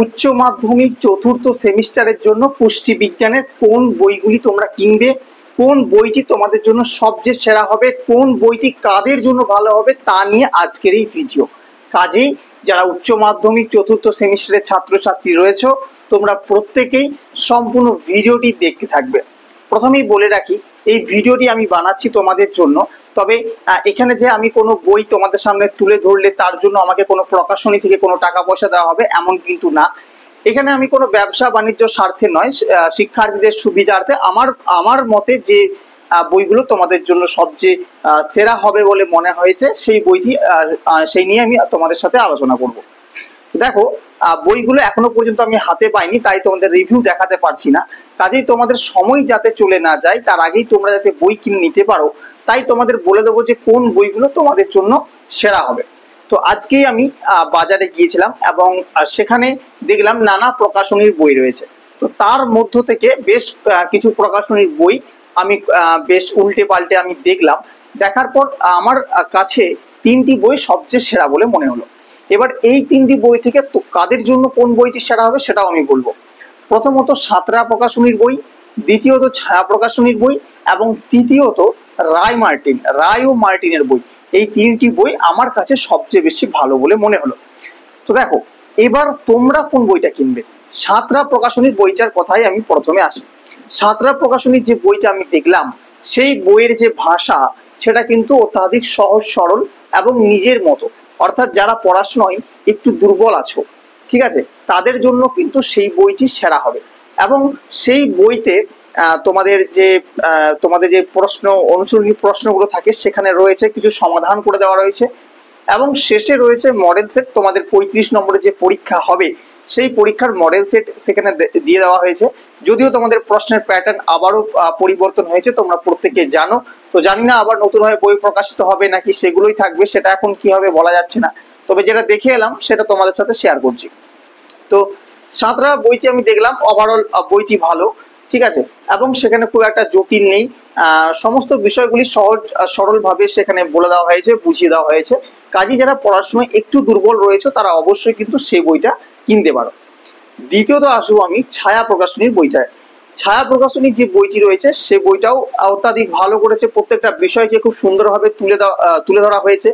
উচ্চ মাধ্যমিক চতুর্থ সেমিস্টারের জন্য পুষ্টিবিজ্ঞানের কোন বইগুলি তোমরা কিনবে, কোন বইটি তোমাদের জন্য সবচেয়ে সেরা হবে, কোন বইটি কাদের জন্য ভালো হবে তা নিয়ে আজকের এই ভিডিও। কাজেই যারা উচ্চ মাধ্যমিক চতুর্থ সেমিস্টারের ছাত্রছাত্রী রয়েছে তোমরা প্রত্যেকেই সম্পূর্ণ ভিডিওটি দেখতে থাকবে। প্রথমেই বলে রাখি এই ভিডিওটি আমি বানাচ্ছি তোমাদের জন্য, তবে এখানে যে আমি কোনো বই তোমাদের সামনে তুলে ধরলে তার জন্য আমাকে কোনো প্রকাশনী থেকে কোনো টাকা পয়সা দেওয়া হবে এমন কিন্তু না। এখানে আমি কোনো ব্যবসা বাণিজ্য স্বার্থে নয়, শিক্ষার্থীদের সুবিধার্থে আমার মতে যে বইগুলো তোমাদের জন্য সবচেয়ে সেরা হবে বলে মনে হয়েছে সেই বইটি সেই নিয়ে আমি তোমাদের সাথে আলোচনা করব। দেখো বইগুলো এখনো পর্যন্ত আমি হাতে পাইনি, তাই তোমাদের রিভিউ দেখাতে পারছি না। কাজেই তোমাদের সময় যাতে চলে না যায় তার আগেই তোমরা যাতে বই কিনে নিতে পারো তাই তোমাদের বলে দেবো যে কোন বইগুলো তোমাদের জন্য সেরা হবে। তো আজকেই আমি বাজারে গিয়েছিলাম এবং সেখানে দেখলাম নানা প্রকাশনীর বই রয়েছে। তো তার মধ্য থেকে বেশ কিছু প্রকাশনীর বই আমি বেশ উল্টে পাল্টে আমি দেখলাম। দেখার পর আমার কাছে তিনটি বই সবচেয়ে সেরা বলে মনে হলো। এবার এই তিনটি বই থেকে তো কাদের জন্য কোন বইটি সেরা হবে সেটাও আমি বলবো। প্রথমত সাঁতরা প্রকাশনীর বই, দ্বিতীয়ত ছায়া প্রকাশনীর বই এবং তৃতীয়ত রায় ও মার্টিনের বই। এই তিনটি বই আমার কাছে সবচেয়ে বেশি ভালো বলে মনে হলো। তো দেখো এবার তোমরা কোন বইটা কিনবে। সাঁতরা প্রকাশনীর বইটার কথাই আমি প্রথমে আসি। সাঁতরা প্রকাশনীর যে বইটা আমি দেখলাম সেই বইয়ের যে ভাষা সেটা কিন্তু অত্যাধিক সহজ সরল এবং নিজের মতো, অর্থাৎ যারা পড়াশোনায় একটু দুর্বল আছো, ঠিক আছে, তাদের জন্য কিন্তু সেই বইটি সেরা হবে। এবং সেই বইতে তোমাদের যে প্রশ্ন অনুসরণী প্রশ্নগুলো থাকে সেখানে রয়েছে কিছু সমাধান করে দেওয়া রয়েছে এবং শেষে রয়েছে মডেল সেট। তোমাদের 35 নম্বরের যে পরীক্ষা হবে সেই পরীক্ষার মডেল সেট সেখানে দিয়ে দেওয়া হয়েছে। যদিও তোমাদের প্রশ্নের প্যাটার্ন আবারও পরিবর্তন হয়েছে তোমরা প্রত্যেকে জানো। তো জানি না আবার নতুনভাবে বই প্রকাশিত হবে নাকি সেগুলোই থাকবে, সেটা এখন কি হবে বলা যাচ্ছে না। তবে যেটা দেখে এলাম সেটা তোমাদের সাথে শেয়ার করছি। তো সাঁতরা বইটি আমি দেখলাম, ওভারঅল বইটি ভালো, ঠিক আছে, এবং সেখানে খুব একটা জটিল নেই। সমস্ত বিষয়গুলি সহজ সরলভাবে সেখানে বলে দেওয়া হয়েছে, বুঝিয়ে দেওয়া হয়েছে। কাজে যারা পড়াশোনায় একটু দুর্বল রয়েছে তারা অবশ্যই কিন্তু সেই বইটা কিনতে পারো। দ্বিতীয়ত আসবো আমি ছায়া প্রকাশনীর বইটায়। ছায়া প্রকাশনীর যে বইটি রয়েছে সে বইটাও অত্যাধিক ভালো করেছে, প্রত্যেকটা বিষয়কে খুব সুন্দরভাবে তুলে ধরা হয়েছে।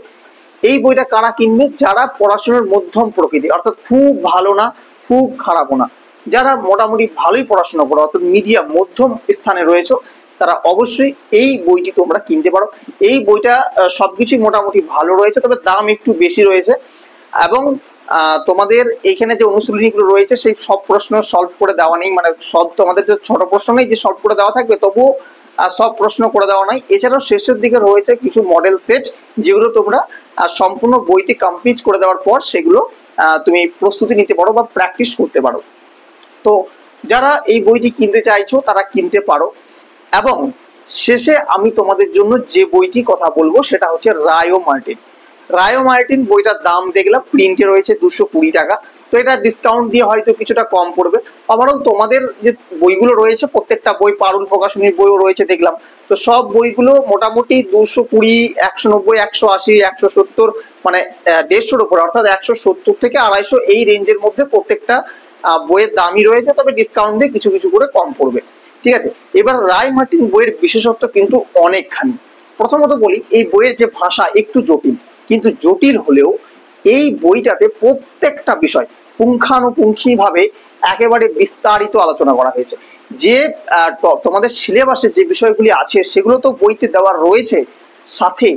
এই বইটা কারা কিনবে? যারা পড়াশোনার মধ্যম প্রকৃতি, অর্থাৎ খুব ভালো না খুব খারাপও না, যারা মোটামুটি ভালোই পড়াশোনা করো অর্থাৎ মিডিয়াম মধ্যম স্থানে রয়েছে তারা অবশ্যই এই বইটি তোমরা কিনতে পারো। এই বইটা সবকিছুই মোটামুটি ভালো রয়েছে, তবে দাম একটু বেশি রয়েছে। এবং তোমাদের এখানে যে অনুশীলনীগুলো রয়েছে সেই সব প্রশ্ন সলভ করে দেওয়া নেই, মানে সব তোমাদের যে ছোট প্রশ্ন নেই যে সলভ করে দেওয়া থাকবে তবুও সব প্রশ্ন করে দেওয়া নাই। এছাড়াও শেষের দিকে রয়েছে কিছু মডেল সেট যেগুলো তোমরা সম্পূর্ণ বইটি কমপ্লিট করে দেওয়ার পর সেগুলো তুমি প্রস্তুতি নিতে পারো বা প্র্যাকটিস করতে পারো। তো যারা এই বইটি কিনতে চাইছো তারা কিনতে পারো। এবং শেষে আমি তোমাদের জন্য যে বইটি কথা বলবো সেটা হচ্ছে রায় ও মার্টিন বইটার দাম দেখলাম প্রিন্টে রয়েছে 220 টাকা। তো এটা ডিসকাউন্ট দিয়ে হয়তো কিছুটা কম পড়বে। ওভারঅল তোমাদের যে বইগুলো রয়েছে প্রত্যেকটা বই, পারুল প্রকাশনীর বইও রয়েছে দেখলাম, তো সব বইগুলো মোটামুটি 220, 190, 180, 170 মানে 150-র উপরে, অর্থাৎ 170 থেকে 250 এই রেঞ্জের মধ্যে প্রত্যেকটা বইয়ের দামই রয়েছে, তবে ডিসকাউন্ট দিয়ে কিছু কিছু করে কম পড়বে, ঠিক আছে। এবার রায় মার্টিন বইয়ের বিশেষত্ব কিন্তু অনেকখানি। প্রথমত বলি এই বইয়ের যে ভাষা একটু জটিল, কিন্তু জটিল হলেও এই বইটাতে প্রত্যেকটা বিষয় পুঙ্খানুপুঙ্খিভাবে একেবারে বিস্তারিত আলোচনা করা হয়েছে। যে তোমাদের সিলেবাসে যে বিষয়গুলি আছে সেগুলো তো বইতে দেওয়া রয়েছে, সাথে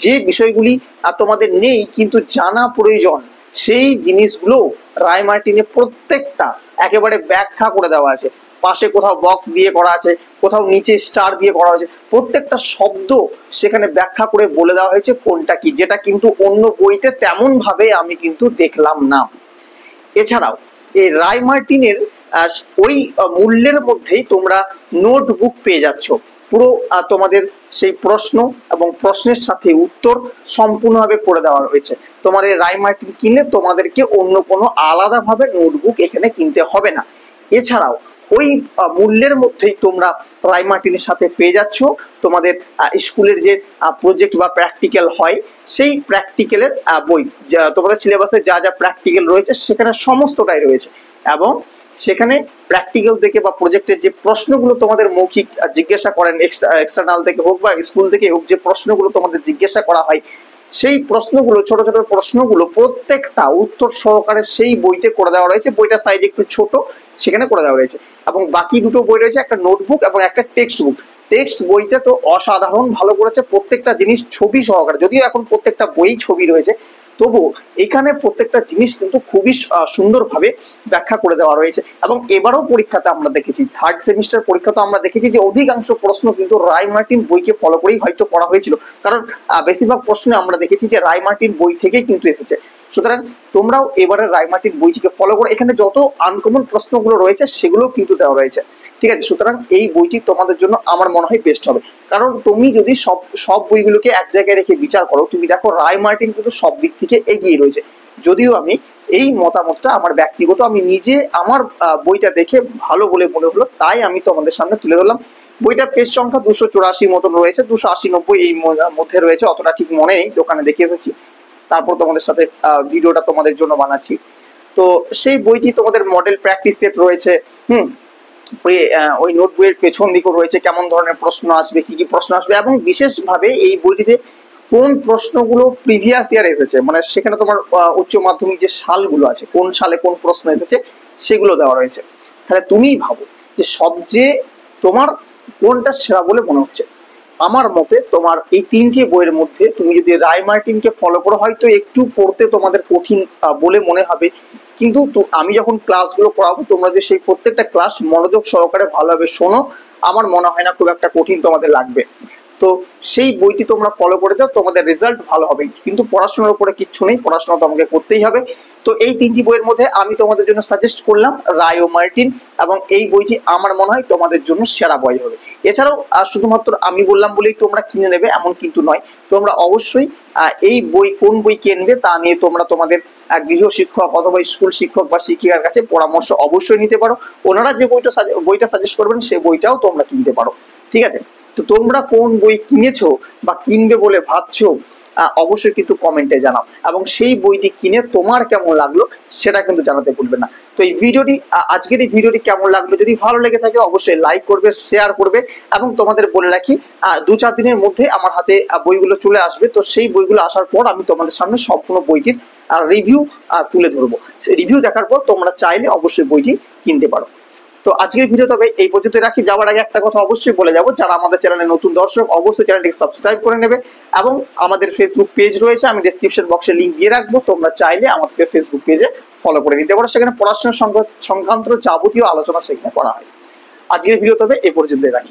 যে বিষয়গুলি তোমাদের নেই কিন্তু জানা প্রয়োজন সেই জিনিসগুলো রায় মার্টিনে প্রত্যেকটা একেবারে ব্যাখ্যা করে দেওয়া আছে। পাশে কোথাও বক্স দিয়ে করা আছে, কোথাও নিচে স্টার দিয়ে করা হয়েছে, প্রত্যেকটা শব্দ সেখানে ব্যাখ্যা করে বলে দেওয়া হয়েছে কোনটা কি, যেটা কিন্তু অন্য বইতে তেমন ভাবে আমি কিন্তু দেখলাম না। এছাড়াও এই রায় মার্টিনের ওই মূল্যের মধ্যেই তোমরা নোটবুক পেয়ে যাচ্ছ, পুরো তোমাদের সেই প্রশ্ন এবং প্রশ্নের সাথে উত্তর সম্পূর্ণভাবে করে দেওয়া হয়েছে। তোমাদের রায় মার্টিন কিনলে তোমাদেরকে অন্য কোনো আলাদাভাবে নোটবুক এখানে কিনতে হবে না। এছাড়াও ওই মূল্যের মধ্যেই তোমরা রায় মার্টিনের সাথে পেয়ে যাচ্ছ তোমাদের স্কুলের যে প্রজেক্ট বা প্র্যাকটিক্যাল হয় সেই প্র্যাকটিক্যালের বই। তোমাদের সিলেবাসে যা যা প্র্যাকটিক্যাল রয়েছে সেখানে সমস্তটাই রয়েছে, এবং সেখানে প্র্যাকটিক্যাল থেকে বা প্রজেক্টের যে প্রশ্নগুলো তোমাদের মৌখিক জিজ্ঞাসা করেন, এক্সটার্নাল থেকে হোক বা স্কুল থেকে হোক, যে প্রশ্নগুলো তোমাদের জিজ্ঞাসা করা হয় সেই প্রশ্নগুলো, ছোট ছোট প্রশ্নগুলো প্রত্যেকটা উত্তর সহকারে সেই বইতে করে দেওয়া রয়েছে। বইটার সাইজ একটু ছোট, সেখানে করে দেওয়া রয়েছে। এবং বাকি দুটো বই রয়েছে, একটা নোটবুক এবং একটা টেক্সট বুক। টেক্সট বইটা তো অসাধারণ ভালো করেছে, প্রত্যেকটা জিনিস ছবি সহকারে, যদিও এখন প্রত্যেকটা বই ছবি রয়েছে, তবু এখানে প্রত্যেকটা জিনিস কিন্তু খুবই সুন্দরভাবে ব্যাখ্যা করে দেওয়া রয়েছে। এবং এবারও পরীক্ষাতে আমরা দেখেছি, থার্ড সেমিস্টার পরীক্ষাতে আমরা দেখেছি যে অধিকাংশ প্রশ্ন কিন্তু রায় মার্টিন বইকে ফলো করেই হয়তো করা হয়েছিল, কারণ বেশিরভাগ প্রশ্নে আমরা দেখেছি যে রায় মার্টিন বই থেকেই কিন্তু এসেছে। সুতরাং তোমরাও এবারে রায় মার্টিন বইটিকে ফলো করো, এখানে যত আনকমন প্রশ্নগুলো রয়েছে সেগুলো কিন্তু দেওয়া রয়েছে, ঠিক আছে। সুতরাং এই বইটি তোমাদের জন্য আমার মনে হয় বেস্ট হবে, কারণ তুমি যদি সব বইগুলোকে এক জায়গায় রেখে বিচার করো, তুমি দেখো রায় মার্টিন কিন্তু সব দিক থেকে এগিয়ে রয়েছে। যদিও আমি এই মতামতটা আমার ব্যক্তিগত, আমি নিজে আমার বইটা দেখে ভালো বলে মনে হলো, তাই আমি তোমাদের সামনে তুলে ধরলাম। বইটার পেজ সংখ্যা 284 মতন রয়েছে, 280-90 এই মধ্যে রয়েছে, অতটা ঠিক মনে নেই, দোকানে দেখে এসেছি, তারপর তোমাদের সাথে ভিডিওটা তোমাদের জন্য বানাচ্ছি। তো সেই বইটি তোমাদের মডেল প্র্যাকটিস সেট রয়েছে, ওই নোট বইয়ের পেছন দিকেও রয়েছে কেমন ধরনের প্রশ্ন আসবে, কি কি প্রশ্ন আসবে, এবং বিশেষভাবে এই বইটিতে কোন প্রশ্নগুলো প্রিভিয়াস ইয়ার এসেছে, মানে সেখানে তোমার উচ্চ মাধ্যমিক যে সালগুলো আছে, কোন সালে কোন প্রশ্ন এসেছে সেগুলো দেওয়া রয়েছে। তাহলে তুমিই ভাবো যে সবচেয়ে তোমার কোনটা সেরা বলে মনে হচ্ছে। আমার মতে তোমার এই তিনটে বইয়ের মধ্যে তুমি যদি রায় মার্টিনকে ফলো করো, হয়তো একটু পড়তে তোমাদের কঠিন বলে মনে হবে, কিন্তু আমি যখন ক্লাসগুলো করাবো তোমরা যে সেই প্রত্যেকটা ক্লাস মনোযোগ সহকারে ভালোভাবে শোনো, আমার মনে হয় না খুব একটা কঠিন তোমাদের লাগবে। তো সেই বইটি তোমরা ফলো করে দাও, তোমাদের রেজাল্ট ভালো হবে। কিন্তু পড়াশোনার উপরে কিচ্ছু নেই, পড়াশোনা তোমাকে করতেই হবে। তো এই তিনটি বইয়ের মধ্যে আমি তোমাদের জন্য সাজেস্ট করলাম রায় ও মার্টিন, এবং এই বইটি আমার মনে হয় তোমাদের জন্য সেরা বই হবে। এছাড়াও শুধুমাত্র আমি বললাম বলেই তোমরা কিনে নেবে এমন কিন্তু নয়, তোমরা অবশ্যই এই বই কোন বই কিনবে তা নিয়ে তোমরা তোমাদের গৃহ শিক্ষক অথবা স্কুল শিক্ষক বা শিক্ষিকার কাছে পরামর্শ অবশ্যই নিতে পারো। ওনারা যে বইটা সাজেস্ট করবেন সেই বইটাও তোমরা কিনতে পারো, ঠিক আছে। তো তোমরা কোন বই কিনেছো বা কিনবে বলে ভাবছো অবশ্যই কিন্তু কমেন্টে জানাও, এবং সেই বইটি কিনে তোমার কেমন লাগলো সেটা কিন্তু জানাতে ভুলবে না। তো এই ভিডিওটি, আজকের এই ভিডিওটি কেমন লাগলো, যদি ভালো লেগে থাকে অবশ্যই লাইক করবে, শেয়ার করবে, এবং তোমাদের বলে রাখি 2-4 দিনের মধ্যে আমার হাতে বইগুলো চলে আসবে। তো সেই বইগুলো আসার পর আমি তোমাদের সামনে সম্পূর্ণ বইটির রিভিউ তুলে ধরবো। সেই রিভিউ দেখার পর তোমরা চাইলে অবশ্যই বইটি কিনতে পারো। তো আজকের ভিডিও তবে এই পর্যন্ত রাখি। যাওয়ার আগে একটা কথা অবশ্যই বলে যাবো, যারা আমাদের চ্যানেলে নতুন দর্শক অবশ্যই চ্যানেলটিকে সাবস্ক্রাইব করে নেবে, এবং আমাদের ফেসবুক পেজ রয়েছে, আমি ডেসক্রিপশন বক্সে লিংক দিয়ে রাখবো, তোমরা চাইলে আমাদের ফেসবুক পেজে ফলো করে নিতে পারো, সেখানে পড়াশোনা সংক্রান্ত যাবতীয় আলোচনা সেখানে করা হয়। আজকের ভিডিও তবে এই পর্যন্ত রাখি।